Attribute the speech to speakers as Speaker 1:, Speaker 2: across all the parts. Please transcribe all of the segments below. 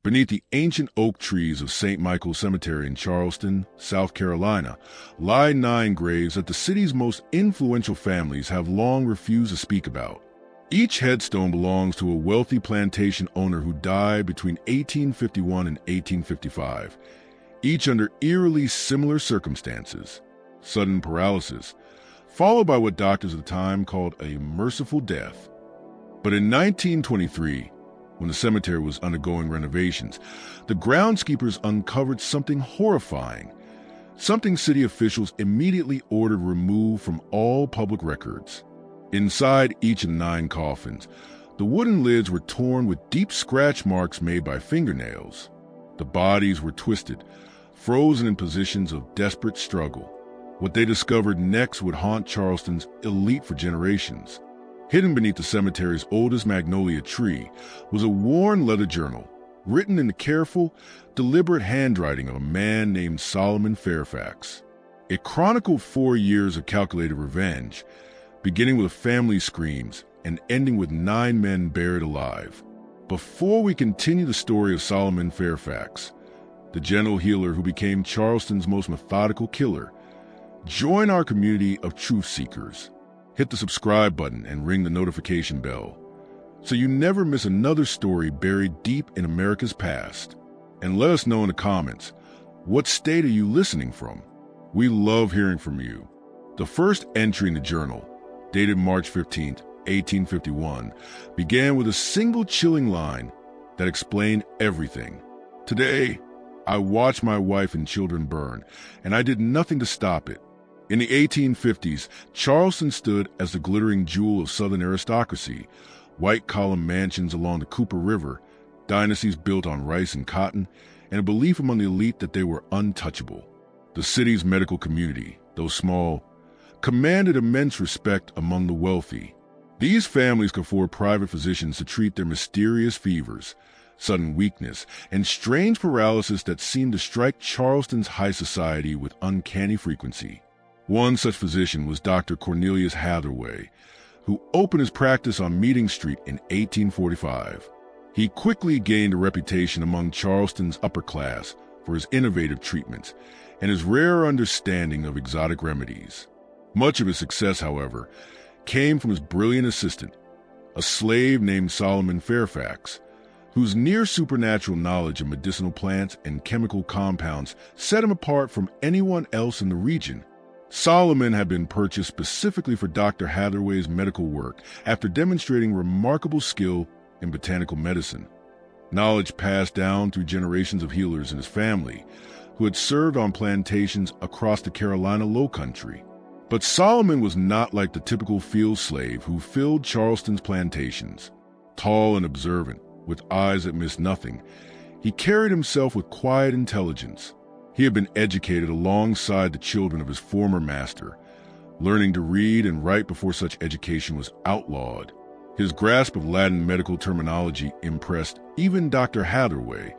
Speaker 1: Beneath the ancient oak trees of St. Michael's Cemetery in Charleston, South Carolina, lie 9 graves that the city's most influential families have long refused to speak about. Each headstone belongs to a wealthy plantation owner who died between 1851 and 1855, each under eerily similar circumstances: sudden paralysis, followed by what doctors at the time called a merciful death. But in 1923, when the cemetery was undergoing renovations, the groundskeepers uncovered something horrifying, something city officials immediately ordered removed from all public records. Inside each of the 9 coffins, the wooden lids were torn with deep scratch marks made by fingernails. The bodies were twisted, frozen in positions of desperate struggle. What they discovered next would haunt Charleston's elite for generations. Hidden beneath the cemetery's oldest magnolia tree was a worn leather journal, written in the careful, deliberate handwriting of a man named Solomon Fairfax. It chronicled 4 years of calculated revenge, beginning with family screams and ending with 9 men buried alive. Before we continue the story of Solomon Fairfax, the gentle healer who became Charleston's most methodical killer, join our community of truth seekers. Hit the subscribe button and ring the notification bell so you never miss another story buried deep in America's past. And let us know in the comments, what state are you listening from? We love hearing from you. The first entry in the journal, dated March 15, 1851, began with a single chilling line that explained everything. "Today, I watched my wife and children burn, and I did nothing to stop it." In the 1850s, Charleston stood as the glittering jewel of Southern aristocracy, white-column mansions along the Cooper River, dynasties built on rice and cotton, and a belief among the elite that they were untouchable. The city's medical community, though small, commanded immense respect among the wealthy. These families could afford private physicians to treat their mysterious fevers, sudden weakness, and strange paralysis that seemed to strike Charleston's high society with uncanny frequency. One such physician was Dr. Cornelius Hathaway, who opened his practice on Meeting Street in 1845. He quickly gained a reputation among Charleston's upper class for his innovative treatments and his rare understanding of exotic remedies. Much of his success, however, came from his brilliant assistant, a slave named Solomon Fairfax, whose near-supernatural knowledge of medicinal plants and chemical compounds set him apart from anyone else in the region. Solomon had been purchased specifically for Dr. Hathaway's medical work after demonstrating remarkable skill in botanical medicine, knowledge passed down through generations of healers in his family who had served on plantations across the Carolina Lowcountry. But Solomon was not like the typical field slave who filled Charleston's plantations. Tall and observant, with eyes that missed nothing, he carried himself with quiet intelligence. He had been educated alongside the children of his former master, learning to read and write before such education was outlawed. His grasp of Latin medical terminology impressed even Dr. Hathaway,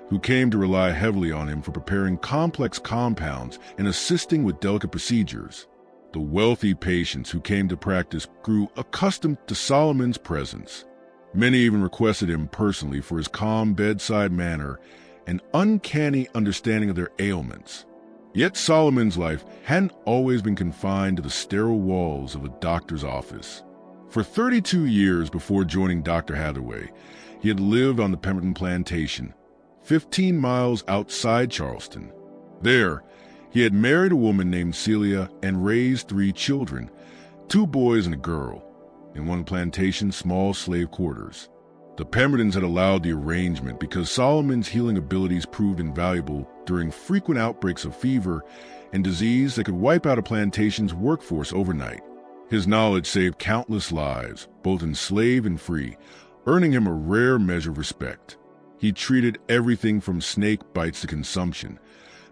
Speaker 1: who came to rely heavily on him for preparing complex compounds and assisting with delicate procedures. The wealthy patients who came to practice grew accustomed to Solomon's presence. Many even requested him personally for his calm bedside manner and uncanny understanding of their ailments. Yet Solomon's life hadn't always been confined to the sterile walls of a doctor's office. For 32 years before joining Dr. Hathaway, he had lived on the Pemberton Plantation, 15 miles outside Charleston. There, he had married a woman named Celia and raised 3 children, 2 boys and a girl, in one plantation's small slave quarters. The Pembertons had allowed the arrangement because Solomon's healing abilities proved invaluable during frequent outbreaks of fever and disease that could wipe out a plantation's workforce overnight. His knowledge saved countless lives, both enslaved and free, earning him a rare measure of respect. He treated everything from snake bites to consumption,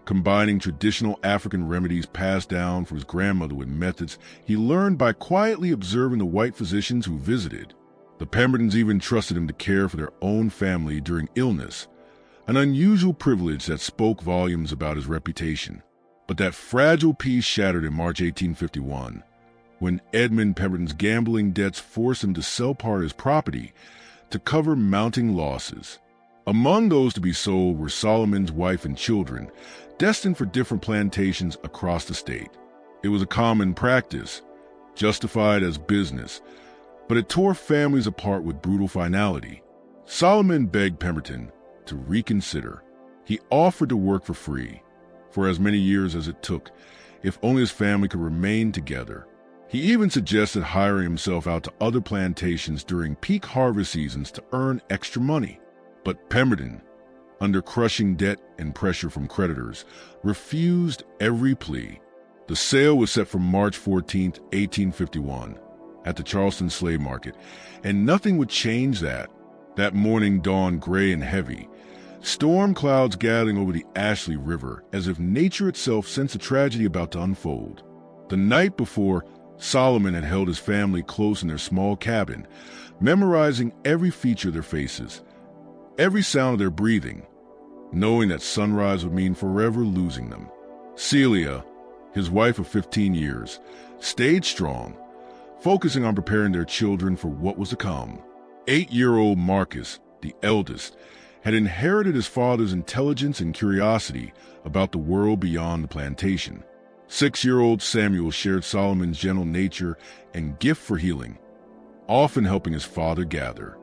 Speaker 1: combining traditional African remedies passed down from his grandmother with methods he learned by quietly observing the white physicians who visited. The Pembertons even trusted him to care for their own family during illness, an unusual privilege that spoke volumes about his reputation. But that fragile peace shattered in March 1851, when Edmund Pemberton's gambling debts forced him to sell part of his property to cover mounting losses. Among those to be sold were Solomon's wife and children, destined for different plantations across the state. It was a common practice, justified as business, but it tore families apart with brutal finality. Solomon begged Pemberton to reconsider. He offered to work for free, for as many years as it took, if only his family could remain together. He even suggested hiring himself out to other plantations during peak harvest seasons to earn extra money. But Pemberton, under crushing debt and pressure from creditors, refused every plea. The sale was set for March 14, 1851, at the Charleston slave market, and nothing would change that. That morning dawned gray and heavy, storm clouds gathering over the Ashley River as if nature itself sensed a tragedy about to unfold. The night before, Solomon had held his family close in their small cabin, memorizing every feature of their faces, every sound of their breathing, knowing that sunrise would mean forever losing them. Celia, his wife of 15 years, stayed strong, focusing on preparing their children for what was to come. 8-year-old Marcus, the eldest, had inherited his father's intelligence and curiosity about the world beyond the plantation. 6-year-old Samuel shared Solomon's gentle nature and gift for healing, often helping his father gather.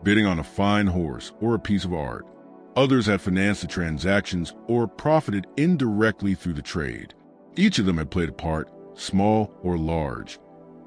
Speaker 1: Bidding on a fine horse or a piece of art, others had financed the transactions or profited indirectly through the trade. Each of them had played a part, small or large,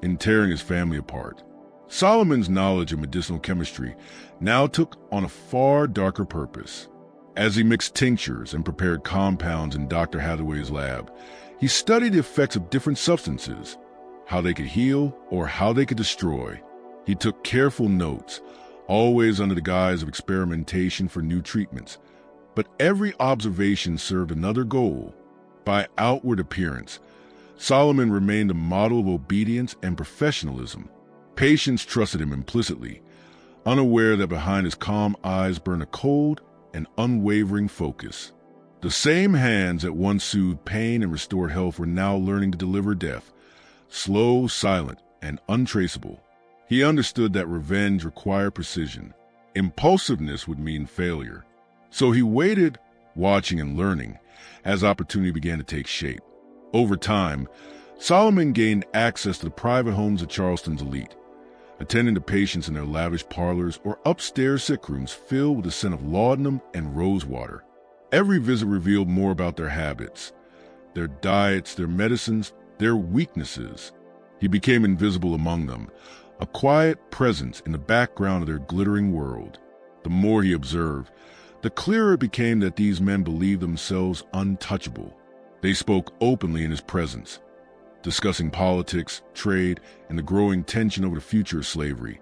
Speaker 1: in tearing his family apart. Solomon's knowledge of medicinal chemistry now took on a far darker purpose. As he mixed tinctures and prepared compounds in Dr. Hathaway's lab, he studied the effects of different substances, how they could heal or how they could destroy. He took careful notes, always under the guise of experimentation for new treatments. But every observation served another goal. By outward appearance, Solomon remained a model of obedience and professionalism. Patients trusted him implicitly, unaware that behind his calm eyes burned a cold and unwavering focus. The same hands that once soothed pain and restored health were now learning to deliver death, slow, silent, and untraceable. He understood that revenge required precision. Impulsiveness would mean failure. So he waited, watching and learning, as opportunity began to take shape. Over time, Solomon gained access to the private homes of Charleston's elite, attending to patients in their lavish parlors or upstairs sick rooms filled with the scent of laudanum and rosewater. Every visit revealed more about their habits, their diets, their medicines, their weaknesses. He became invisible among them, a quiet presence in the background of their glittering world. The more he observed, the clearer it became that these men believed themselves untouchable. They spoke openly in his presence, discussing politics, trade, and the growing tension over the future of slavery,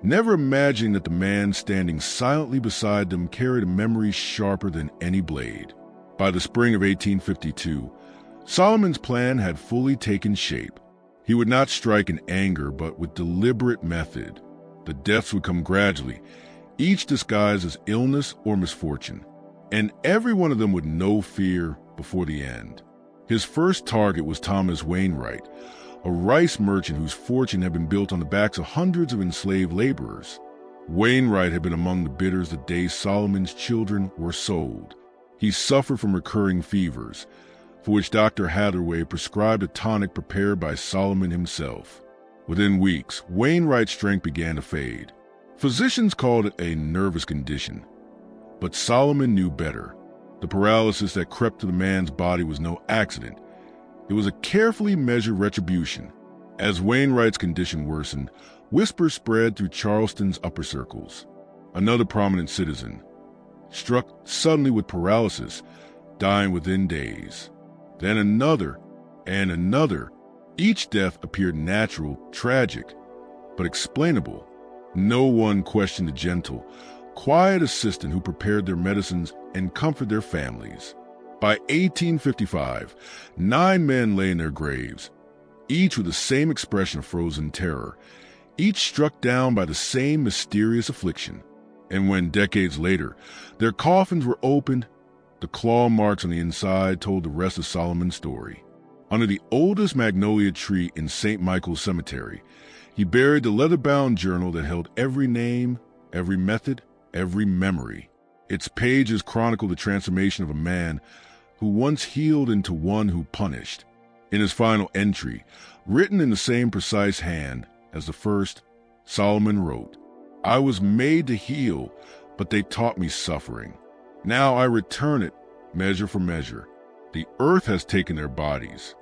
Speaker 1: never imagining that the man standing silently beside them carried a memory sharper than any blade. By the spring of 1852, Solomon's plan had fully taken shape. He would not strike in anger, but with deliberate method. The deaths would come gradually, each disguised as illness or misfortune, and every one of them with no fear before the end. His first target was Thomas Wainwright, a rice merchant whose fortune had been built on the backs of hundreds of enslaved laborers. Wainwright had been among the bidders the day Solomon's children were sold. He suffered from recurring fevers, for which Dr. Hathaway prescribed a tonic prepared by Solomon himself. Within weeks, Wainwright's strength began to fade. Physicians called it a nervous condition, but Solomon knew better. The paralysis that crept to the man's body was no accident. It was a carefully measured retribution. As Wainwright's condition worsened, whispers spread through Charleston's upper circles. Another prominent citizen, struck suddenly with paralysis, dying within days. Then another, and another. Each death appeared natural, tragic, but explainable. No one questioned the gentle, quiet assistant who prepared their medicines and comforted their families. By 1855, 9 men lay in their graves, each with the same expression of frozen terror, each struck down by the same mysterious affliction. And when, decades later, their coffins were opened, the claw marks on the inside told the rest of Solomon's story. Under the oldest magnolia tree in St. Michael's Cemetery, he buried the leather-bound journal that held every name, every method, every memory. Its pages chronicle the transformation of a man who once healed into one who punished. In his final entry, written in the same precise hand as the first, Solomon wrote, "I was made to heal, but they taught me suffering. Now I return it, measure for measure. The earth has taken their bodies.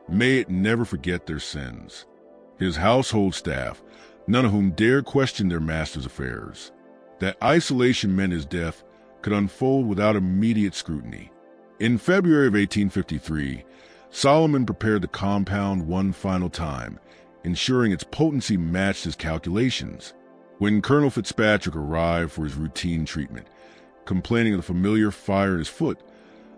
Speaker 1: May it never forget their sins." His household staff, none of whom dared question their master's affairs. That isolation meant his death could unfold without immediate scrutiny. In February of 1853, Solomon prepared the compound one final time, ensuring its potency matched his calculations. When Colonel Fitzpatrick arrived for his routine treatment, complaining of the familiar fire in his foot,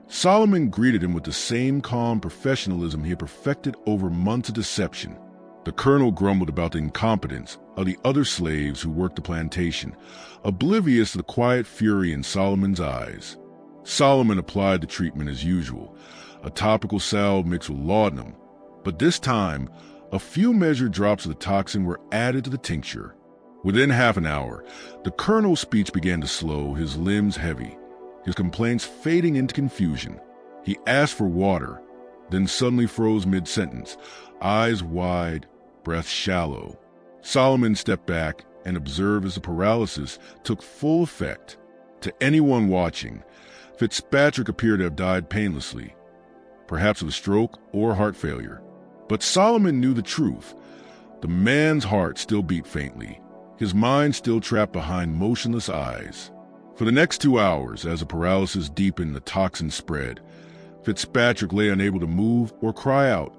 Speaker 1: Solomon greeted him with the same calm professionalism he had perfected over months of deception. The colonel grumbled about the incompetence of the other slaves who worked the plantation, oblivious to the quiet fury in Solomon's eyes. Solomon applied the treatment as usual, a topical salve mixed with laudanum, but this time, a few measured drops of the toxin were added to the tincture. Within half an hour, the colonel's speech began to slow, his limbs heavy, his complaints fading into confusion. He asked for water, then suddenly froze mid-sentence, eyes wide, breath shallow. Solomon stepped back and observed as the paralysis took full effect. To anyone watching, Fitzpatrick appeared to have died painlessly, perhaps of a stroke or heart failure. But Solomon knew the truth. The man's heart still beat faintly, his mind still trapped behind motionless eyes. For the next 2 hours, as the paralysis deepened and the toxin spread, Fitzpatrick lay unable to move or cry out,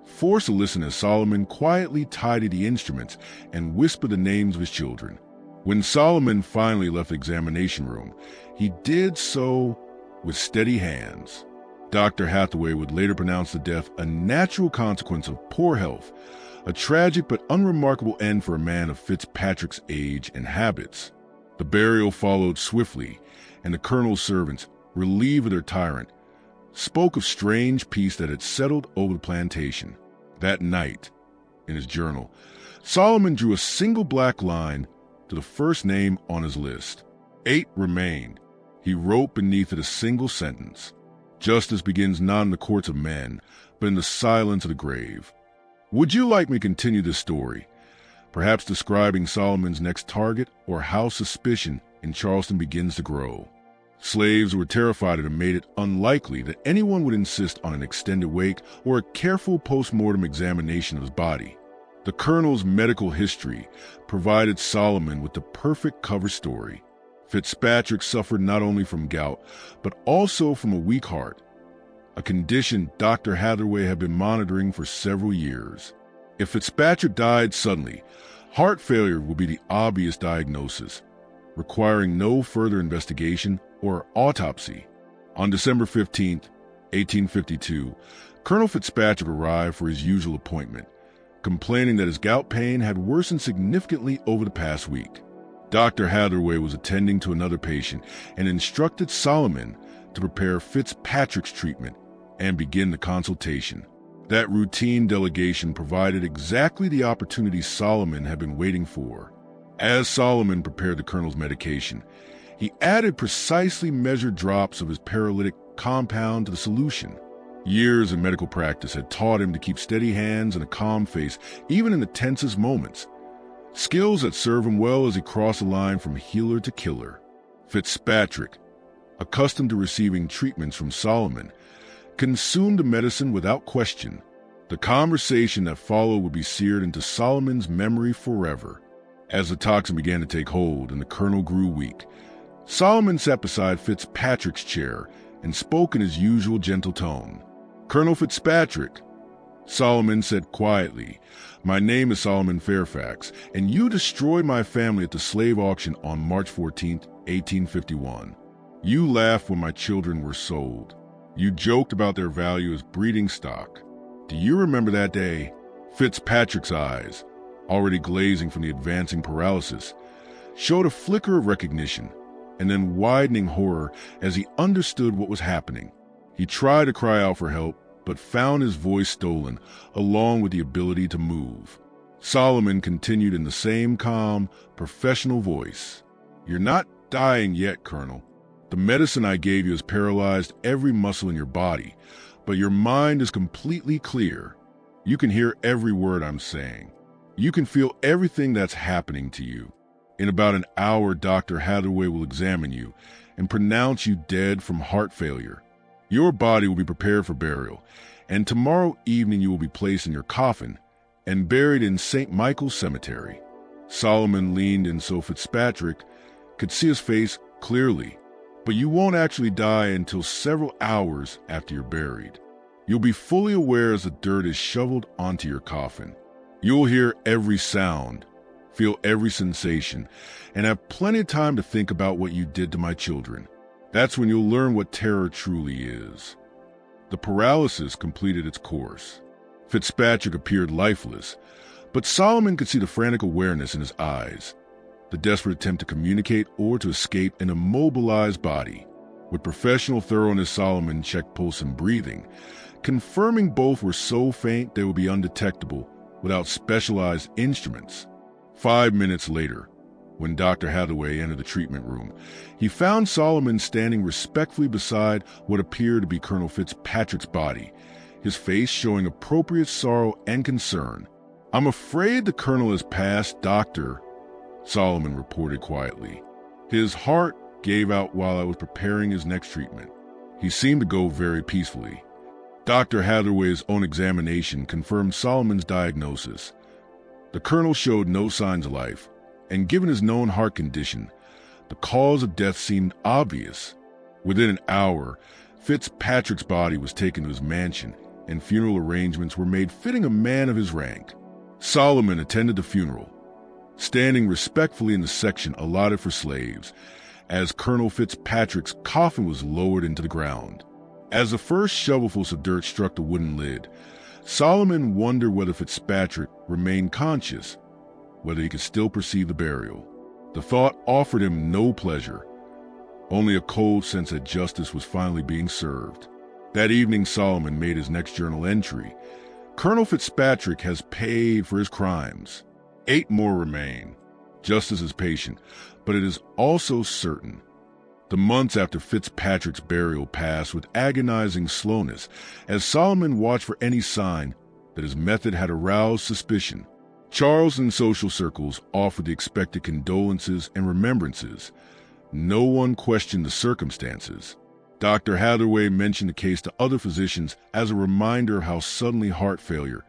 Speaker 1: forced to listen as Solomon quietly tidied the instruments and whispered the names of his children. When Solomon finally left the examination room, he did so with steady hands. Dr. Hathaway would later pronounce the death a natural consequence of poor health, a tragic but unremarkable end for a man of Fitzpatrick's age and habits. The burial followed swiftly, and the colonel's servants, relieved of their tyrant, spoke of strange peace that had settled over the plantation. That night, in his journal, Solomon drew a single black line to the first name on his list. 8 remained. He wrote beneath it a single sentence: "Justice begins not in the courts of men, but in the silence of the grave." Would you like me to continue this story, perhaps describing Solomon's next target or how suspicion in Charleston begins to grow? Slaves were terrified and made it unlikely that anyone would insist on an extended wake or a careful post-mortem examination of his body. The colonel's medical history provided Solomon with the perfect cover story. Fitzpatrick suffered not only from gout, but also from a weak heart, a condition Dr. Hathaway had been monitoring for several years. If Fitzpatrick died suddenly, heart failure would be the obvious diagnosis, requiring no further investigation or autopsy. On December 15, 1852, Colonel Fitzpatrick arrived for his usual appointment, complaining that his gout pain had worsened significantly over the past week. Dr. Hathaway was attending to another patient and instructed Solomon to prepare Fitzpatrick's treatment and begin the consultation. That routine delegation provided exactly the opportunity Solomon had been waiting for. As Solomon prepared the colonel's medication, he added precisely measured drops of his paralytic compound to the solution. Years in medical practice had taught him to keep steady hands and a calm face, even in the tensest moments. Skills that served him well as he crossed the line from healer to killer. Fitzpatrick, accustomed to receiving treatments from Solomon, consumed the medicine without question. The conversation that followed would be seared into Solomon's memory forever. As the toxin began to take hold and the colonel grew weak, Solomon sat beside Fitzpatrick's chair and spoke in his usual gentle tone. "Colonel Fitzpatrick," Solomon said quietly, "my name is Solomon Fairfax, and you destroyed my family at the slave auction on March 14, 1851. You laughed when my children were sold. You joked about their value as breeding stock. Do you remember that day?" Fitzpatrick's eyes, already glazing from the advancing paralysis, showed a flicker of recognition and then widening horror as he understood what was happening. He tried to cry out for help, but found his voice stolen, along with the ability to move. Solomon continued in the same calm, professional voice. "You're not dying yet, Colonel. The medicine I gave you has paralyzed every muscle in your body, but your mind is completely clear. You can hear every word I'm saying. You can feel everything that's happening to you. In about an hour, Dr. Hathaway will examine you and pronounce you dead from heart failure. Your body will be prepared for burial, and tomorrow evening you will be placed in your coffin and buried in St. Michael's Cemetery." Solomon leaned in so Fitzpatrick could see his face clearly. "But you won't actually die until several hours after you're buried. You'll be fully aware as the dirt is shoveled onto your coffin. You'll hear every sound, feel every sensation, and have plenty of time to think about what you did to my children. That's when you'll learn what terror truly is." The paralysis completed its course. Fitzpatrick appeared lifeless, but Solomon could see the frantic awareness in his eyes, the desperate attempt to communicate or to escape an immobilized body. With professional thoroughness, Solomon checked pulse and breathing, confirming both were so faint they would be undetectable without specialized instruments. 5 minutes later, when Dr. Hathaway entered the treatment room, he found Solomon standing respectfully beside what appeared to be Colonel Fitzpatrick's body, his face showing appropriate sorrow and concern. "I'm afraid the colonel has passed, Doctor," Solomon reported quietly. "His heart gave out while I was preparing his next treatment." He seemed to go very peacefully. Dr. Hathaway's own examination confirmed Solomon's diagnosis. The colonel showed no signs of life, and given his known heart condition, the cause of death seemed obvious. Within an hour, Fitzpatrick's body was taken to his mansion, and funeral arrangements were made fitting a man of his rank. Solomon attended the funeral, standing respectfully in the section allotted for slaves, as Colonel Fitzpatrick's coffin was lowered into the ground. As the first shovelfuls of dirt struck the wooden lid, Solomon wondered whether Fitzpatrick remained conscious, whether he could still perceive the burial. The thought offered him no pleasure, only a cold sense that justice was finally being served. That evening, Solomon made his next journal entry. "Colonel Fitzpatrick has paid for his crimes. 8 more remain. Justice is patient, but it is also certain." The months after Fitzpatrick's burial passed with agonizing slowness as Solomon watched for any sign that his method had aroused suspicion. Charleston social circles offered the expected condolences and remembrances. No one questioned the circumstances. Dr. Hathaway mentioned the case to other physicians as a reminder of how suddenly heart failure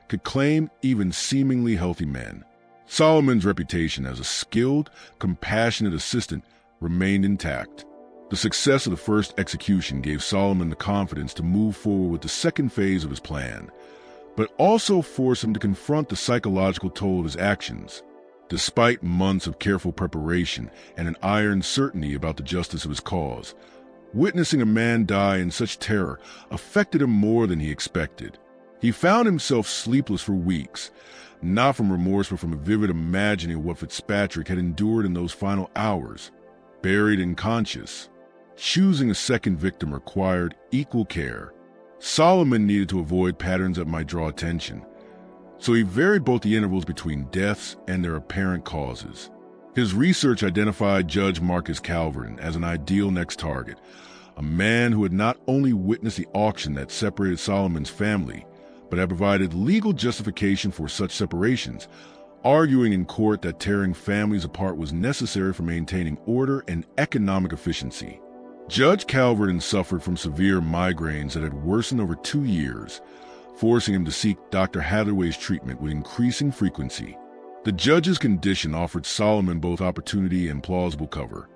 Speaker 1: could claim even seemingly healthy men. Solomon's reputation as a skilled, compassionate assistant remained intact. The success of the first execution gave Solomon the confidence to move forward with the second phase of his plan, but also forced him to confront the psychological toll of his actions. Despite months of careful preparation and an iron certainty about the justice of his cause, witnessing a man die in such terror affected him more than he expected. He found himself sleepless for weeks, not from remorse but from a vivid imagining of what Fitzpatrick had endured in those final hours. Buried and conscious, choosing a second victim required equal care. Solomon needed to avoid patterns that might draw attention, so he varied both the intervals between deaths and their apparent causes. His research identified Judge Marcus Calvert as an ideal next target, a man who had not only witnessed the auction that separated Solomon's family, but had provided legal justification for such separations, arguing in court that tearing families apart was necessary for maintaining order and economic efficiency. Judge Calvert suffered from severe migraines that had worsened over 2 years, forcing him to seek Dr. Hathaway's treatment with increasing frequency. The judge's condition offered Solomon both opportunity and plausible cover.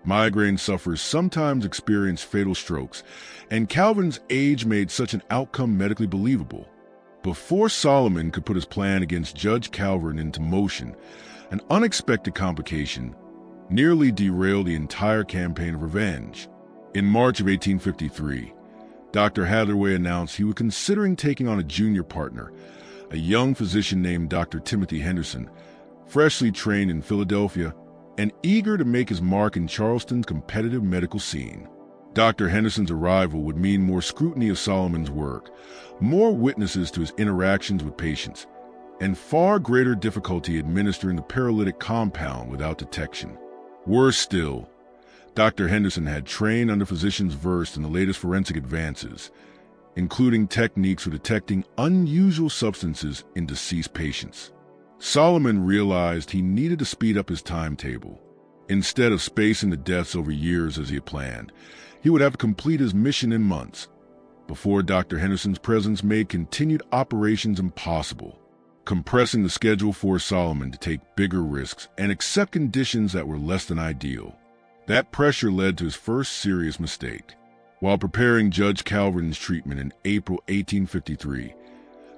Speaker 1: Migraine sufferers sometimes experience fatal strokes, and Calvin's age made such an outcome medically believable. Before Solomon could put his plan against Judge Calvert into motion, an unexpected complication nearly derailed the entire campaign of revenge. In March of 1853, Dr. Hathaway announced he was considering taking on a junior partner, a young physician named Dr. Timothy Henderson, freshly trained in Philadelphia and eager to make his mark in Charleston's competitive medical scene. Dr. Henderson's arrival would mean more scrutiny of Solomon's work, more witnesses to his interactions with patients, and far greater difficulty administering the paralytic compound without detection. Worse still, Dr. Henderson had trained under physicians versed in the latest forensic advances, including techniques for detecting unusual substances in deceased patients. Solomon realized he needed to speed up his timetable. Instead of spacing the deaths over years as he had planned, he would have to complete his mission in months, before Dr. Henderson's presence made continued operations impossible. Compressing the schedule forced Solomon to take bigger risks and accept conditions that were less than ideal. That pressure led to his first serious mistake. While preparing Judge Calverin's treatment in April 1853,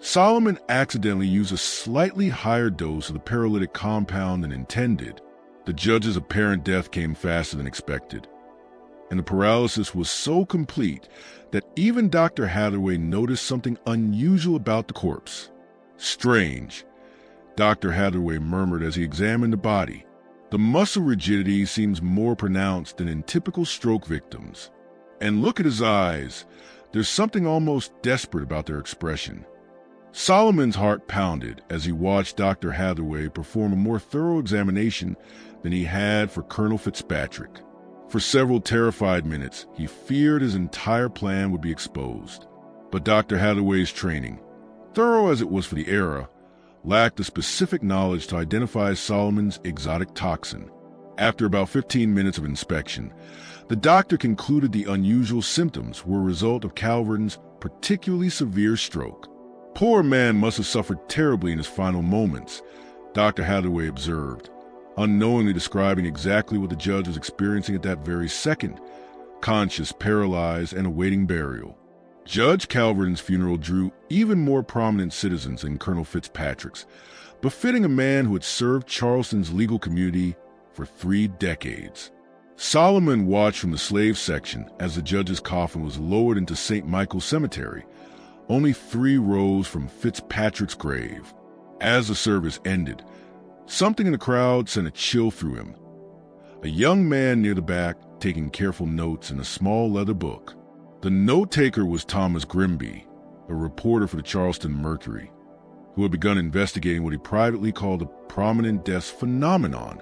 Speaker 1: Solomon accidentally used a slightly higher dose of the paralytic compound than intended. The judge's apparent death came faster than expected, and the paralysis was so complete that even Dr. Hathaway noticed something unusual about the corpse. "Strange," Dr. Hathaway murmured as he examined the body. "The muscle rigidity seems more pronounced than in typical stroke victims. And look at his eyes. There's something almost desperate about their expression." Solomon's heart pounded as he watched Dr. Hathaway perform a more thorough examination than he had for Colonel Fitzpatrick. For several terrified minutes, he feared his entire plan would be exposed. But Dr. Hathaway's training, thorough as it was for the era, lacked the specific knowledge to identify Solomon's exotic toxin. After about 15 minutes of inspection, the doctor concluded the unusual symptoms were a result of Calverin's particularly severe stroke. "Poor man must have suffered terribly in his final moments," Dr. Hathaway observed, unknowingly describing exactly what the judge was experiencing at that very second, conscious, paralyzed, and awaiting burial. Judge Calverin's funeral drew even more prominent citizens than Colonel Fitzpatrick's, befitting a man who had served Charleston's legal community for 3 decades. Solomon watched from the slave section as the judge's coffin was lowered into St. Michael's Cemetery, only 3 rows from Fitzpatrick's grave. As the service ended, something in the crowd sent a chill through him. A young man near the back taking careful notes in a small leather book. The note-taker was Thomas Grimby, a reporter for the Charleston Mercury, who had begun investigating what he privately called a prominent deaths phenomenon,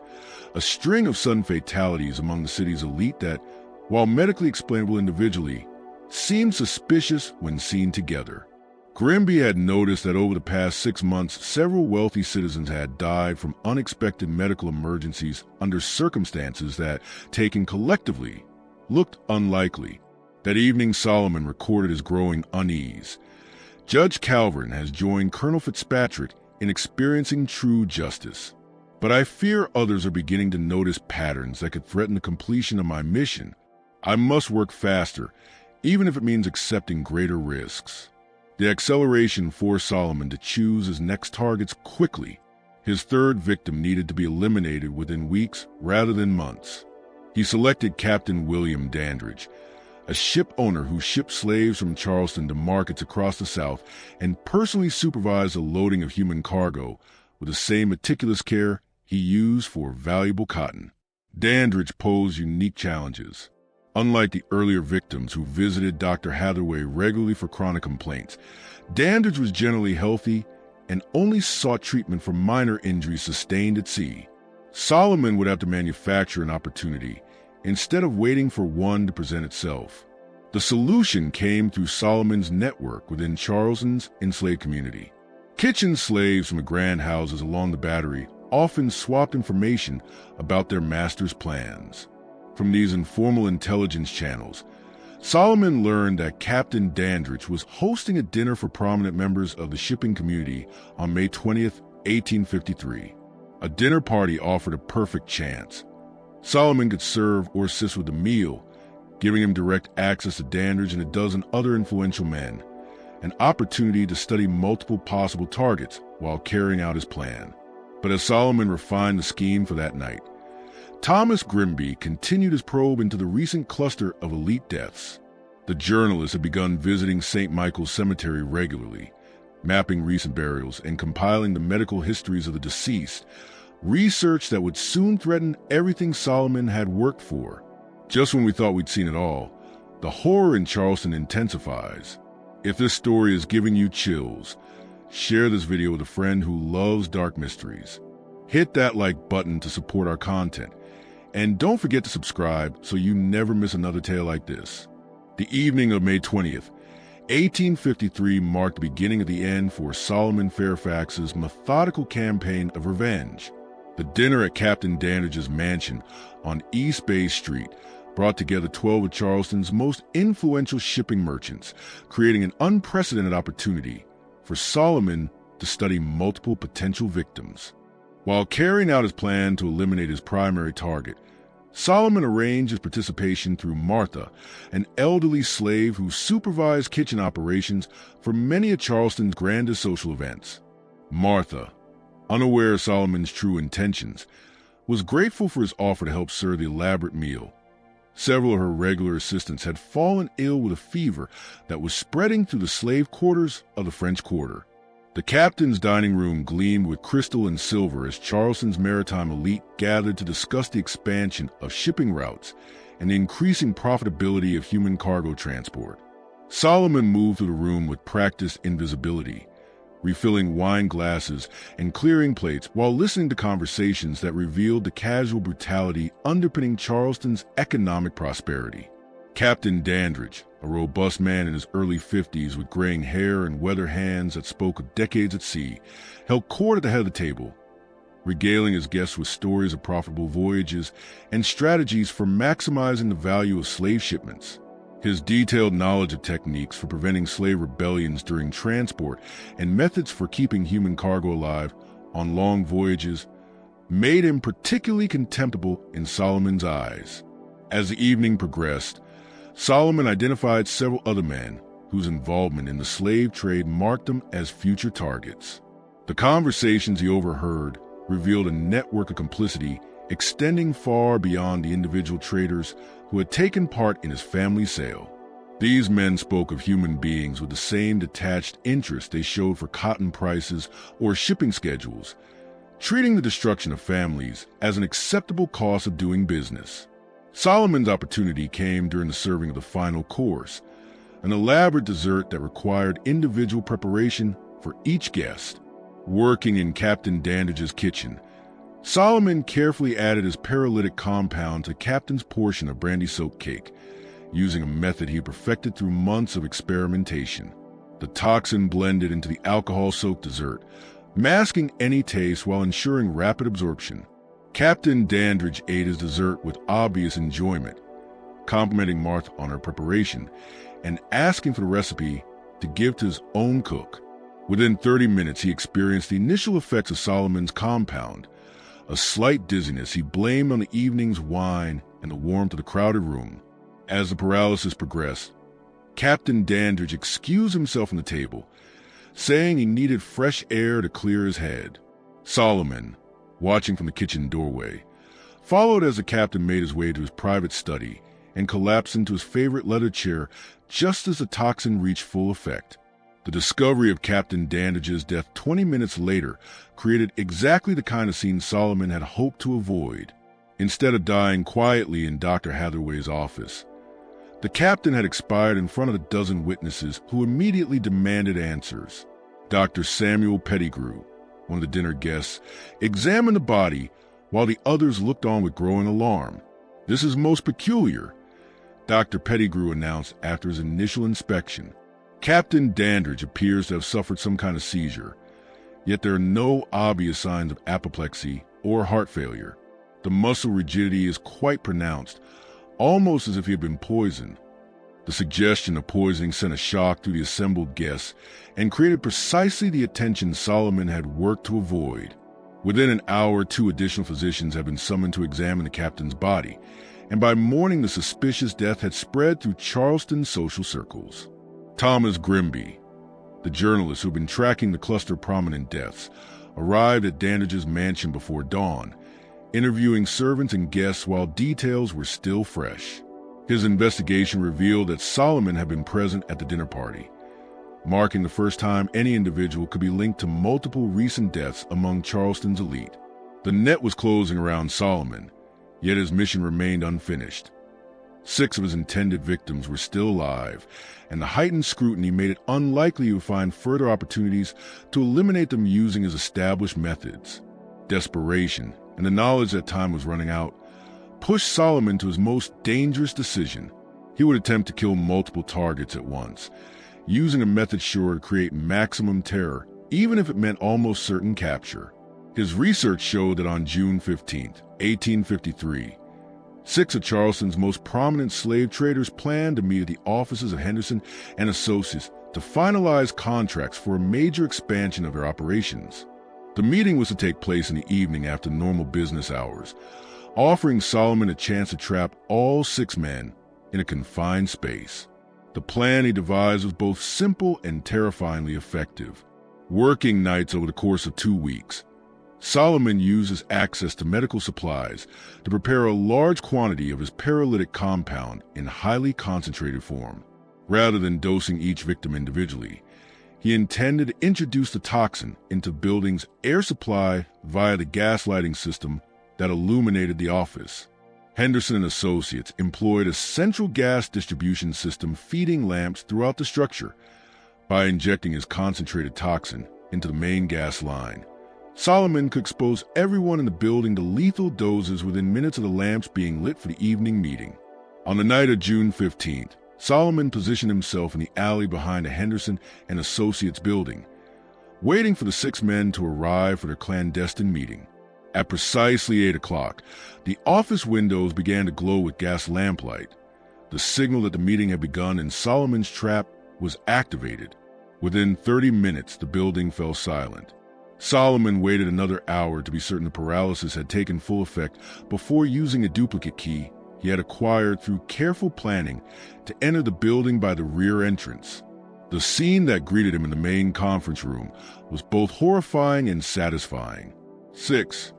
Speaker 1: a string of sudden fatalities among the city's elite that, while medically explainable individually, seemed suspicious when seen together. Grimby had noticed that over the past 6 months, several wealthy citizens had died from unexpected medical emergencies under circumstances that, taken collectively, looked unlikely. That evening, Solomon recorded his growing unease. Judge Calverin has joined Colonel Fitzpatrick in experiencing true justice. But I fear others are beginning to notice patterns that could threaten the completion of my mission. I must work faster, even if it means accepting greater risks. The acceleration forced Solomon to choose his next targets quickly. His third victim needed to be eliminated within weeks rather than months. He selected Captain William Dandridge, a ship owner who shipped slaves from Charleston to markets across the South and personally supervised the loading of human cargo with the same meticulous care he used for valuable cotton. Dandridge posed unique challenges. Unlike the earlier victims who visited Dr. Hathaway regularly for chronic complaints, Dandridge was generally healthy and only sought treatment for minor injuries sustained at sea. Solomon would have to manufacture an opportunity instead of waiting for one to present itself. The solution came through Solomon's network within Charleston's enslaved community. Kitchen slaves from the grand houses along the Battery often swapped information about their master's plans. From these informal intelligence channels, Solomon learned that Captain Dandridge was hosting a dinner for prominent members of the shipping community on May 20th, 1853. A dinner party offered a perfect chance. Solomon could serve or assist with the meal, giving him direct access to Dandridge and a dozen other influential men, an opportunity to study multiple possible targets while carrying out his plan. But as Solomon refined the scheme for that night, Thomas Grimby continued his probe into the recent cluster of elite deaths. The journalist had begun visiting St. Michael's Cemetery regularly, mapping recent burials and compiling the medical histories of the deceased, research that would soon threaten everything Solomon had worked for. Just when we thought we'd seen it all, the horror in Charleston intensifies. If this story is giving you chills, share this video with a friend who loves dark mysteries. Hit that like button to support our content, And don't forget to subscribe so you never miss another tale like this. The evening of May 20th, 1853 marked the beginning of the end for Solomon Fairfax's methodical campaign of revenge. The dinner at Captain Dandridge's mansion on East Bay Street brought together 12 of Charleston's most influential shipping merchants, creating an unprecedented opportunity for Solomon to study multiple potential victims. While carrying out his plan to eliminate his primary target, Solomon arranged his participation through Martha, an elderly slave who supervised kitchen operations for many of Charleston's grandest social events. Martha, unaware of Solomon's true intentions, was grateful for his offer to help serve the elaborate meal. Several of her regular assistants had fallen ill with a fever that was spreading through the slave quarters of the French Quarter. The captain's dining room gleamed with crystal and silver as Charleston's maritime elite gathered to discuss the expansion of shipping routes and the increasing profitability of human cargo transport. Solomon moved through the room with practiced invisibility, refilling wine glasses and clearing plates while listening to conversations that revealed the casual brutality underpinning Charleston's economic prosperity. Captain Dandridge, a robust man in his early 50s with graying hair and weathered hands that spoke of decades at sea, held court at the head of the table, regaling his guests with stories of profitable voyages and strategies for maximizing the value of slave shipments. His detailed knowledge of techniques for preventing slave rebellions during transport and methods for keeping human cargo alive on long voyages made him particularly contemptible in Solomon's eyes. As the evening progressed, Solomon identified several other men whose involvement in the slave trade marked them as future targets. The conversations he overheard revealed a network of complicity extending far beyond the individual traders who had taken part in his family sale. These men spoke of human beings with the same detached interest they showed for cotton prices or shipping schedules, treating the destruction of families as an acceptable cost of doing business. Solomon's opportunity came during the serving of the final course, an elaborate dessert that required individual preparation for each guest. Working in Captain Dandridge's kitchen, Solomon carefully added his paralytic compound to the captain's portion of brandy-soaked cake, using a method he perfected through months of experimentation. The toxin blended into the alcohol-soaked dessert, masking any taste while ensuring rapid absorption. Captain Dandridge ate his dessert with obvious enjoyment, complimenting Martha on her preparation and asking for the recipe to give to his own cook. Within 30 minutes, he experienced the initial effects of Solomon's compound, a slight dizziness he blamed on the evening's wine and the warmth of the crowded room. As the paralysis progressed, Captain Dandridge excused himself from the table, saying he needed fresh air to clear his head. Solomon, watching from the kitchen doorway, followed as the captain made his way to his private study and collapsed into his favorite leather chair just as the toxin reached full effect. The discovery of Captain Dandridge's death 20 minutes later created exactly the kind of scene Solomon had hoped to avoid. Instead of dying quietly in Dr. Hathaway's office, the captain had expired in front of a dozen witnesses who immediately demanded answers. Dr. Samuel Pettigrew, one of the dinner guests, examined the body while the others looked on with growing alarm. "This is most peculiar," Dr. Pettigrew announced after his initial inspection. "Captain Dandridge appears to have suffered some kind of seizure, yet there are no obvious signs of apoplexy or heart failure. The muscle rigidity is quite pronounced, almost as if he had been poisoned." The suggestion of poisoning sent a shock through the assembled guests and created precisely the attention Solomon had worked to avoid. Within an hour, 2 additional physicians had been summoned to examine the captain's body, and by morning the suspicious death had spread through Charleston's social circles. Thomas Grimby, the journalist who had been tracking the cluster of prominent deaths, arrived at Dandridge's mansion before dawn, interviewing servants and guests while details were still fresh. His investigation revealed that Solomon had been present at the dinner party, marking the first time any individual could be linked to multiple recent deaths among Charleston's elite. The net was closing around Solomon, yet his mission remained unfinished. 6 of his intended victims were still alive, and the heightened scrutiny made it unlikely he would find further opportunities to eliminate them using his established methods. Desperation, and the knowledge that time was running out, pushed Solomon to his most dangerous decision. He would attempt to kill multiple targets at once, using a method sure to create maximum terror, even if it meant almost certain capture. His research showed that on June 15, 1853, 6 of Charleston's most prominent slave traders planned to meet at the offices of Henderson and Associates to finalize contracts for a major expansion of their operations. The meeting was to take place in the evening after normal business hours, offering Solomon a chance to trap all 6 men in a confined space. The plan he devised was both simple and terrifyingly effective. Working nights over the course of 2 weeks, Solomon uses access to medical supplies to prepare a large quantity of his paralytic compound in highly concentrated form. Rather than dosing each victim individually, he intended to introduce the toxin into the building's air supply via the gas lighting system that illuminated the office. Henderson and Associates employed a central gas distribution system feeding lamps throughout the structure. By injecting his concentrated toxin into the main gas line, Solomon could expose everyone in the building to lethal doses within minutes of the lamps being lit for the evening meeting. On the night of June 15th, Solomon positioned himself in the alley behind the Henderson and Associates building, waiting for the 6 men to arrive for their clandestine meeting. At precisely 8 o'clock, the office windows began to glow with gas lamplight, the signal that the meeting had begun and Solomon's trap was activated. Within 30 minutes, the building fell silent. Solomon waited another hour to be certain the paralysis had taken full effect before using a duplicate key he had acquired through careful planning to enter the building by the rear entrance. The scene that greeted him in the main conference room was both horrifying and satisfying. 6.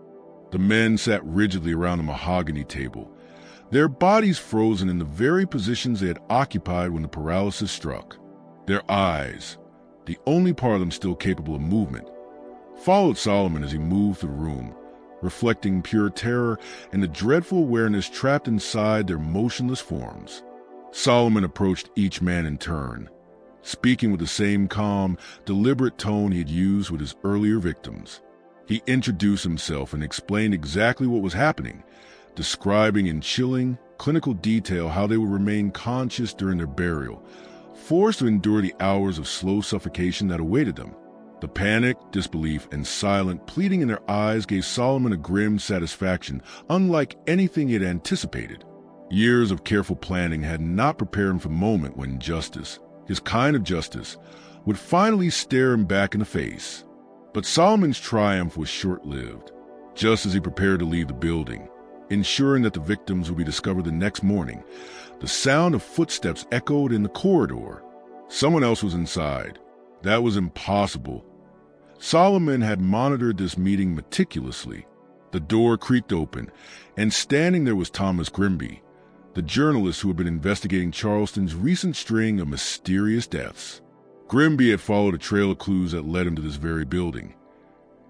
Speaker 1: The men sat rigidly around a mahogany table, their bodies frozen in the very positions they had occupied when the paralysis struck. Their eyes, the only part of them still capable of movement, followed Solomon as he moved through the room, reflecting pure terror and the dreadful awareness trapped inside their motionless forms. Solomon approached each man in turn, speaking with the same calm, deliberate tone he had used with his earlier victims. He introduced himself and explained exactly what was happening, describing in chilling, clinical detail how they would remain conscious during their burial, forced to endure the hours of slow suffocation that awaited them. The panic, disbelief, and silent pleading in their eyes gave Solomon a grim satisfaction unlike anything he had anticipated. Years of careful planning had not prepared him for the moment when justice, his kind of justice, would finally stare him back in the face. But Solomon's triumph was short-lived. Just as he prepared to leave the building, ensuring that the victims would be discovered the next morning, the sound of footsteps echoed in the corridor. Someone else was inside. That was impossible. Solomon had monitored this meeting meticulously. The door creaked open, and standing there was Thomas Grimby, the journalist who had been investigating Charleston's recent string of mysterious deaths. Grimby had followed a trail of clues that led him to this very building,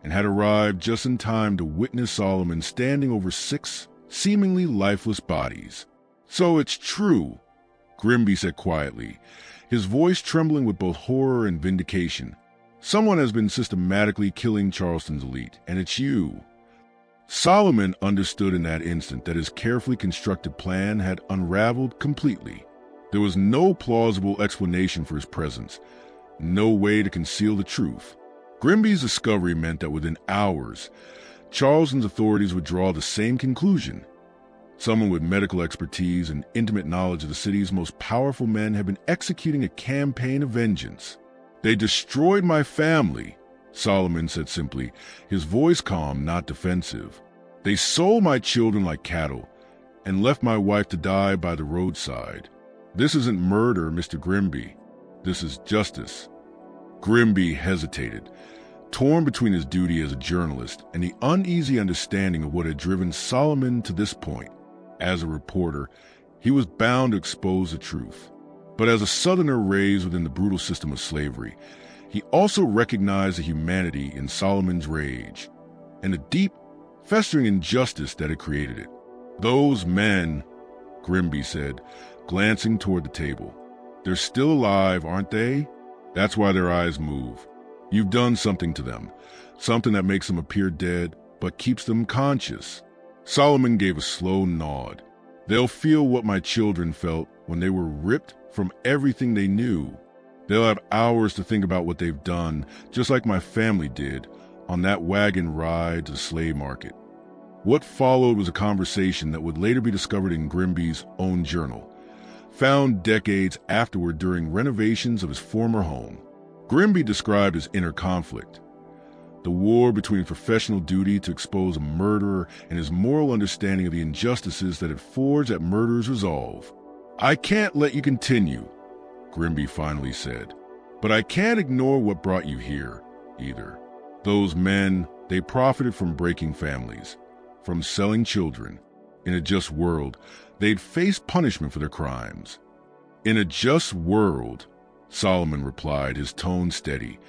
Speaker 1: and had arrived just in time to witness Solomon standing over 6 seemingly lifeless bodies. "So it's true," Grimby said quietly, his voice trembling with both horror and vindication. "Someone has been systematically killing Charleston's elite, and it's you." Solomon understood in that instant that his carefully constructed plan had unraveled completely. There was no plausible explanation for his presence, no way to conceal the truth. Grimby's discovery meant that within hours, Charleston's authorities would draw the same conclusion. Someone with medical expertise and intimate knowledge of the city's most powerful men had been executing a campaign of vengeance. "They destroyed my family," Solomon said simply, his voice calm, not defensive. "They sold my children like cattle and left my wife to die by the roadside. This isn't murder, Mr. Grimby. This is justice." Grimby hesitated, torn between his duty as a journalist and the uneasy understanding of what had driven Solomon to this point. As a reporter, he was bound to expose the truth. But as a Southerner raised within the brutal system of slavery, he also recognized the humanity in Solomon's rage and the deep, festering injustice that had created it. "Those men," Grimby said, glancing toward the table. "They're still alive, aren't they? That's why their eyes move. You've done something to them, something that makes them appear dead but keeps them conscious." Solomon gave a slow nod. They'll feel what my children felt when they were ripped from everything they knew. They'll have hours to think about what they've done, just like my family did, on that wagon ride to the slave market. What followed was a conversation that would later be discovered in Grimby's own journal, found decades afterward during renovations of his former home. Grimby described his inner conflict, the war between professional duty to expose a murderer and his moral understanding of the injustices that had forged that murderer's resolve. "I can't let you continue," Grimby finally said, "but I can't ignore what brought you here, either. Those men, they profited from breaking families, from selling children. In a just world, they'd face punishment for their crimes." "In a just world," Solomon replied, his tone steady,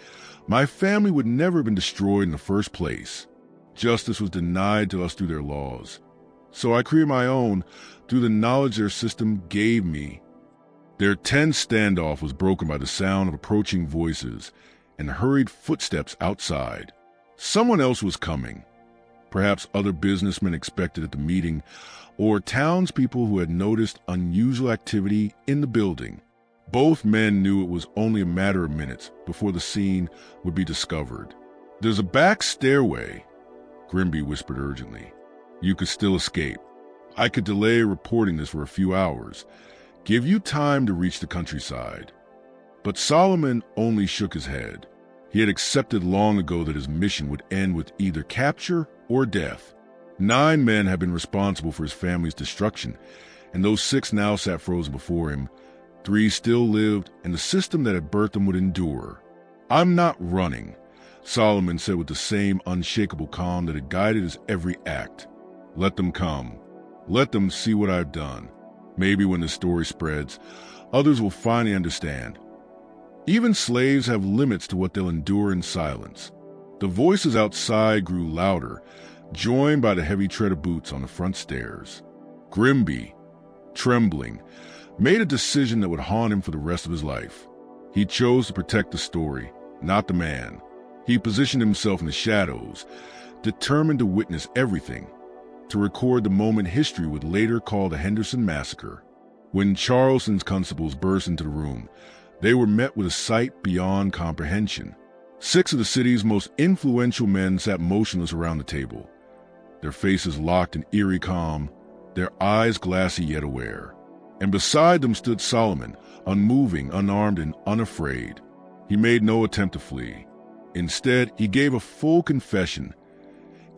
Speaker 1: "my family would never have been destroyed in the first place. Justice was denied to us through their laws. So I created my own through the knowledge their system gave me." Their tense standoff was broken by the sound of approaching voices and hurried footsteps outside. Someone else was coming. Perhaps other businessmen expected at the meeting, or townspeople who had noticed unusual activity in the building. Both men knew it was only a matter of minutes before the scene would be discovered. "There's a back stairway," Grimby whispered urgently. "You could still escape. I could delay reporting this for a few hours, give you time to reach the countryside." But Solomon only shook his head. He had accepted long ago that his mission would end with either capture or death. 9 men had been responsible for his family's destruction, and those 6 now sat frozen before him. 3 still lived, and the system that had birthed them would endure. "I'm not running," Solomon said with the same unshakable calm that had guided his every act. "Let them come. Let them see what I've done. Maybe when the story spreads, others will finally understand. Even slaves have limits to what they'll endure in silence." The voices outside grew louder, joined by the heavy tread of boots on the front stairs. Grimby, trembling, made a decision that would haunt him for the rest of his life. He chose to protect the story, not the man. He positioned himself in the shadows, determined to witness everything, to record the moment history would later call the Henderson Massacre. When Charleston's constables burst into the room, they were met with a sight beyond comprehension. 6 of the city's most influential men sat motionless around the table, their faces locked in eerie calm, their eyes glassy yet aware. And beside them stood Solomon, unmoving, unarmed, and unafraid. He made no attempt to flee. Instead, he gave a full confession.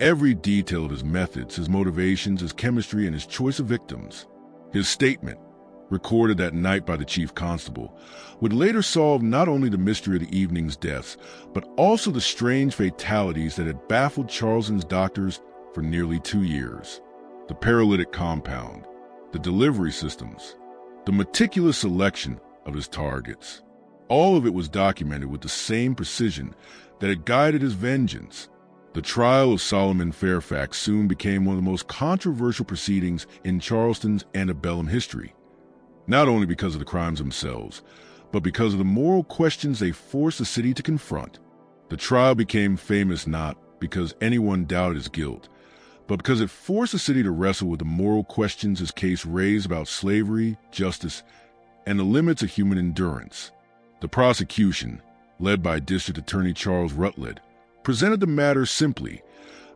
Speaker 1: Every detail of his methods, his motivations, his chemistry, and his choice of victims. His statement, recorded that night by the chief constable, would later solve not only the mystery of the evening's deaths, but also the strange fatalities that had baffled Charleston's doctors for nearly 2 years. The paralytic compound, the delivery systems, the meticulous selection of his targets. All of it was documented with the same precision that had guided his vengeance. The trial of Solomon Fairfax soon became one of the most controversial proceedings in Charleston's antebellum history, not only because of the crimes themselves, but because of the moral questions they forced the city to confront. The trial became famous not because anyone doubted his guilt, but because it forced the city to wrestle with the moral questions his case raised about slavery, justice, and the limits of human endurance. The prosecution, led by District Attorney Charles Rutledge, presented the matter simply.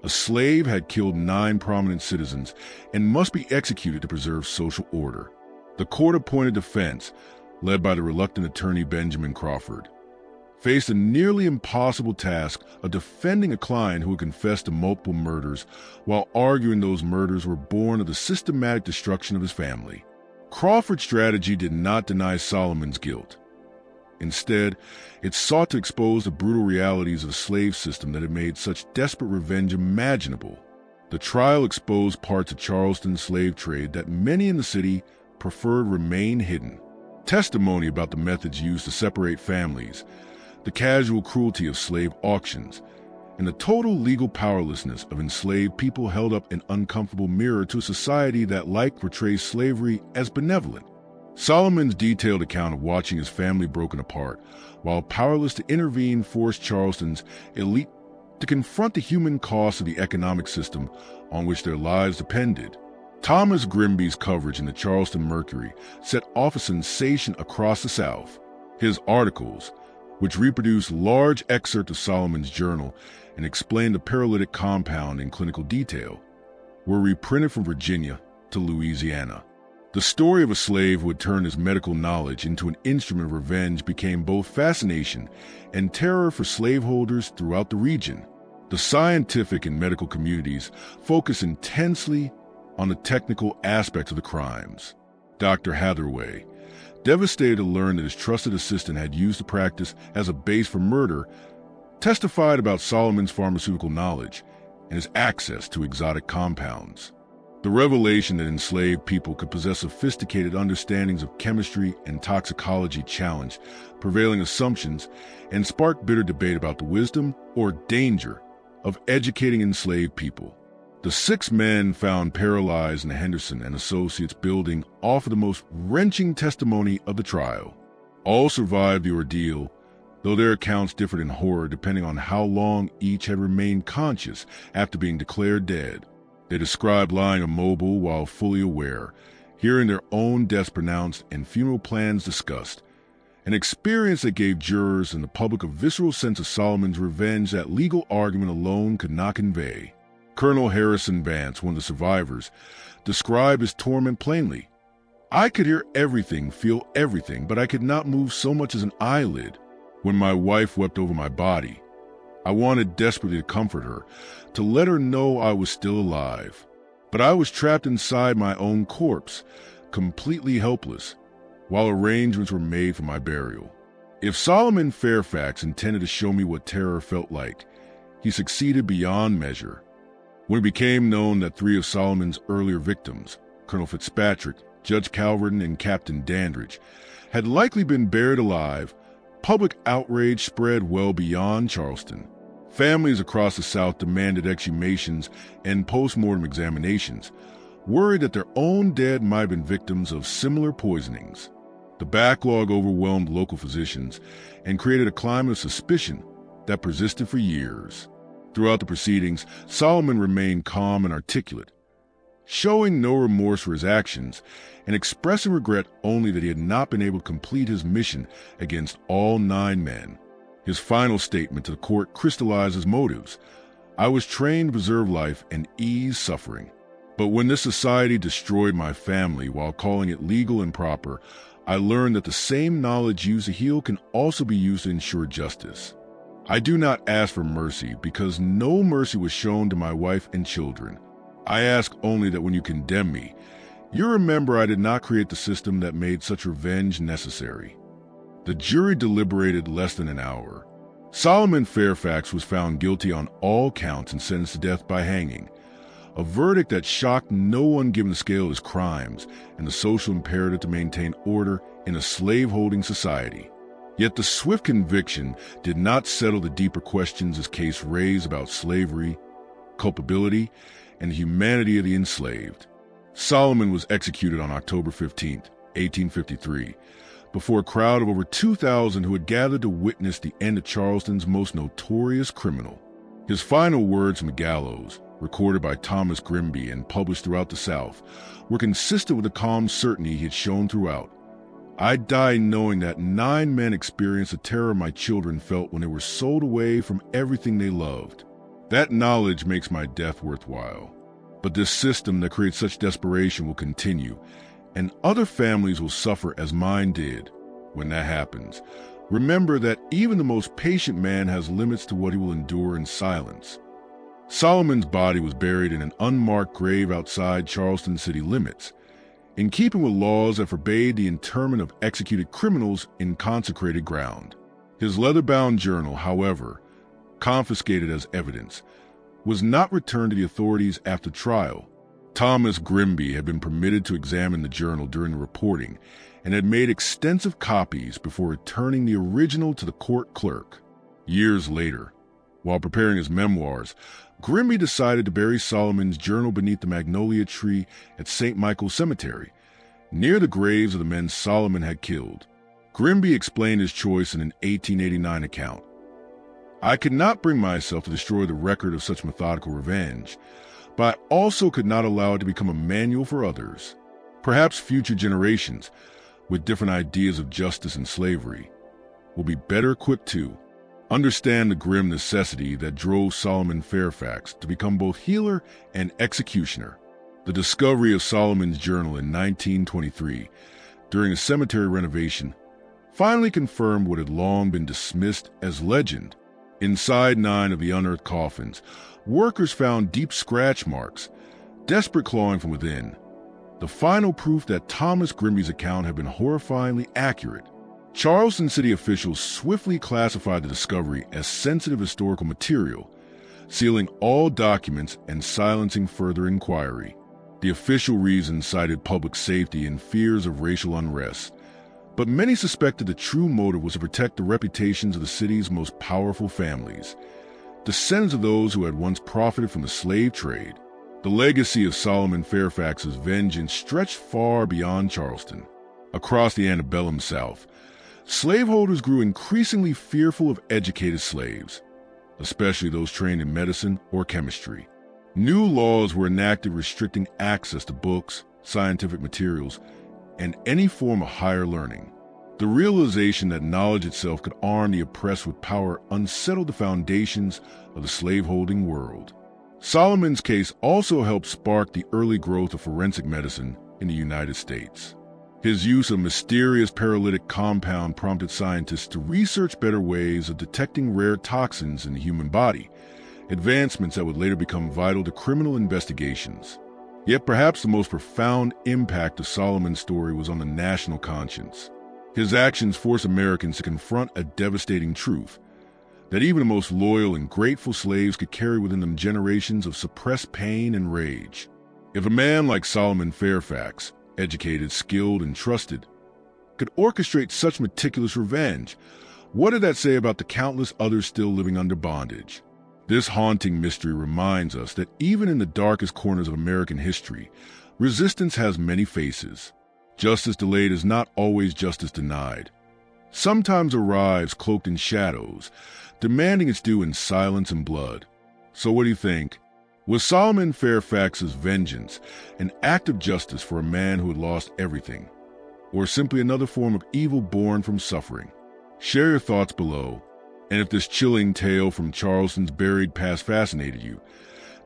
Speaker 1: A slave had killed 9 prominent citizens and must be executed to preserve social order. The court-appointed defense, led by the reluctant attorney Benjamin Crawford, faced a nearly impossible task of defending a client who had confessed to multiple murders while arguing those murders were born of the systematic destruction of his family. Crawford's strategy did not deny Solomon's guilt. Instead, it sought to expose the brutal realities of the slave system that had made such desperate revenge imaginable. The trial exposed parts of Charleston's slave trade that many in the city preferred remain hidden. Testimony about the methods used to separate families, the casual cruelty of slave auctions, and the total legal powerlessness of enslaved people held up an uncomfortable mirror to a society that portrays slavery as benevolent. Solomon's detailed account of watching his family broken apart, while powerless to intervene, forced Charleston's elite to confront the human cost of the economic system on which their lives depended. Thomas Grimby's coverage in the Charleston Mercury set off a sensation across the South. His articles, which reproduced large excerpts of Solomon's journal and explained the paralytic compound in clinical detail, were reprinted from Virginia to Louisiana. The story of a slave who had turned his medical knowledge into an instrument of revenge became both fascination and terror for slaveholders throughout the region. The scientific and medical communities focused intensely on the technical aspects of the crimes. Dr. Hathaway, devastated to learn that his trusted assistant had used the practice as a base for murder, testified about Solomon's pharmaceutical knowledge and his access to exotic compounds. The revelation that enslaved people could possess sophisticated understandings of chemistry and toxicology challenged prevailing assumptions and sparked bitter debate about the wisdom or danger of educating enslaved people. The 6 men found paralyzed in the Henderson and Associates building offer the most wrenching testimony of the trial. All survived the ordeal, though their accounts differed in horror depending on how long each had remained conscious after being declared dead. They described lying immobile while fully aware, hearing their own deaths pronounced and funeral plans discussed, an experience that gave jurors and the public a visceral sense of Solomon's revenge that legal argument alone could not convey. Colonel Harrison Vance, one of the survivors, described his torment plainly. "I could hear everything, feel everything, but I could not move so much as an eyelid. When my wife wept over my body, I wanted desperately to comfort her, to let her know I was still alive. But I was trapped inside my own corpse, completely helpless, while arrangements were made for my burial." If Solomon Fairfax intended to show me what terror felt like, he succeeded beyond measure. When it became known that 3 of Solomon's earlier victims, Colonel Fitzpatrick, Judge Calverton, and Captain Dandridge, had likely been buried alive, public outrage spread well beyond Charleston. Families across the South demanded exhumations and post-mortem examinations, worried that their own dead might have been victims of similar poisonings. The backlog overwhelmed local physicians and created a climate of suspicion that persisted for years. Throughout the proceedings, Solomon remained calm and articulate, showing no remorse for his actions and expressing regret only that he had not been able to complete his mission against all 9 men. His final statement to the court crystallized his motives. "I was trained to preserve life and ease suffering. But when this society destroyed my family while calling it legal and proper, I learned that the same knowledge used to heal can also be used to ensure justice. I do not ask for mercy because no mercy was shown to my wife and children. I ask only that when you condemn me, you remember I did not create the system that made such revenge necessary." The jury deliberated less than an hour. Solomon Fairfax was found guilty on all counts and sentenced to death by hanging, a verdict that shocked no one given the scale of his crimes and the social imperative to maintain order in a slave-holding society. Yet the swift conviction did not settle the deeper questions his case raised about slavery, culpability, and the humanity of the enslaved. Solomon was executed on October 15, 1853, before a crowd of over 2,000 who had gathered to witness the end of Charleston's most notorious criminal. His final words from the gallows, recorded by Thomas Grimby and published throughout the South, were consistent with the calm certainty he had shown throughout. "I die knowing that 9 men experienced the terror my children felt when they were sold away from everything they loved. That knowledge makes my death worthwhile. But this system that creates such desperation will continue, and other families will suffer as mine did. When that happens, remember that even the most patient man has limits to what he will endure in silence." Solomon's body was buried in an unmarked grave outside Charleston city limits, in keeping with laws that forbade the interment of executed criminals in consecrated ground. His leather-bound journal, however, confiscated as evidence, was not returned to the authorities after trial. Thomas Grimby had been permitted to examine the journal during the reporting and had made extensive copies before returning the original to the court clerk. Years later, while preparing his memoirs, Grimby decided to bury Solomon's journal beneath the magnolia tree at St. Michael's Cemetery, near the graves of the men Solomon had killed. Grimby explained his choice in an 1889 account. I could not bring myself to destroy the record of such methodical revenge, but I also could not allow it to become a manual for others. Perhaps future generations, with different ideas of justice and slavery, will be better equipped to understand the grim necessity that drove Solomon Fairfax to become both healer and executioner. The discovery of Solomon's journal in 1923, during a cemetery renovation, finally confirmed what had long been dismissed as legend. Inside 9 of the unearthed coffins, workers found deep scratch marks, desperate clawing from within. The final proof that Thomas Grimby's account had been horrifyingly accurate. Charleston city officials swiftly classified the discovery as sensitive historical material, sealing all documents and silencing further inquiry. The official reason cited public safety and fears of racial unrest, but many suspected the true motive was to protect the reputations of the city's most powerful families, descendants of those who had once profited from the slave trade. The legacy of Solomon Fairfax's vengeance stretched far beyond Charleston. Across the antebellum South, slaveholders grew increasingly fearful of educated slaves, especially those trained in medicine or chemistry. New laws were enacted restricting access to books, scientific materials, and any form of higher learning. The realization that knowledge itself could arm the oppressed with power unsettled the foundations of the slaveholding world. Solomon's case also helped spark the early growth of forensic medicine in the United States. His use of mysterious paralytic compound prompted scientists to research better ways of detecting rare toxins in the human body, advancements that would later become vital to criminal investigations. Yet perhaps the most profound impact of Solomon's story was on the national conscience. His actions forced Americans to confront a devastating truth, that even the most loyal and grateful slaves could carry within them generations of suppressed pain and rage. If a man like Solomon Fairfax, educated, skilled, and trusted, could orchestrate such meticulous revenge, what did that say about the countless others still living under bondage? This haunting mystery reminds us that even in the darkest corners of American history, resistance has many faces. Justice delayed is not always justice denied. Sometimes arrives cloaked in shadows, demanding its due in silence and blood. So what do you think? Was Solomon Fairfax's vengeance an act of justice for a man who had lost everything, or simply another form of evil born from suffering? Share your thoughts below. And if this chilling tale from Charleston's buried past fascinated you,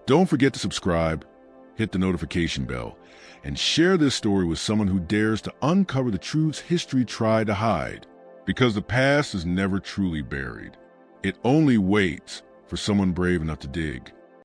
Speaker 1: don't forget to subscribe, hit the notification bell, and share this story with someone who dares to uncover the truths history tried to hide. Because the past is never truly buried. It only waits for someone brave enough to dig.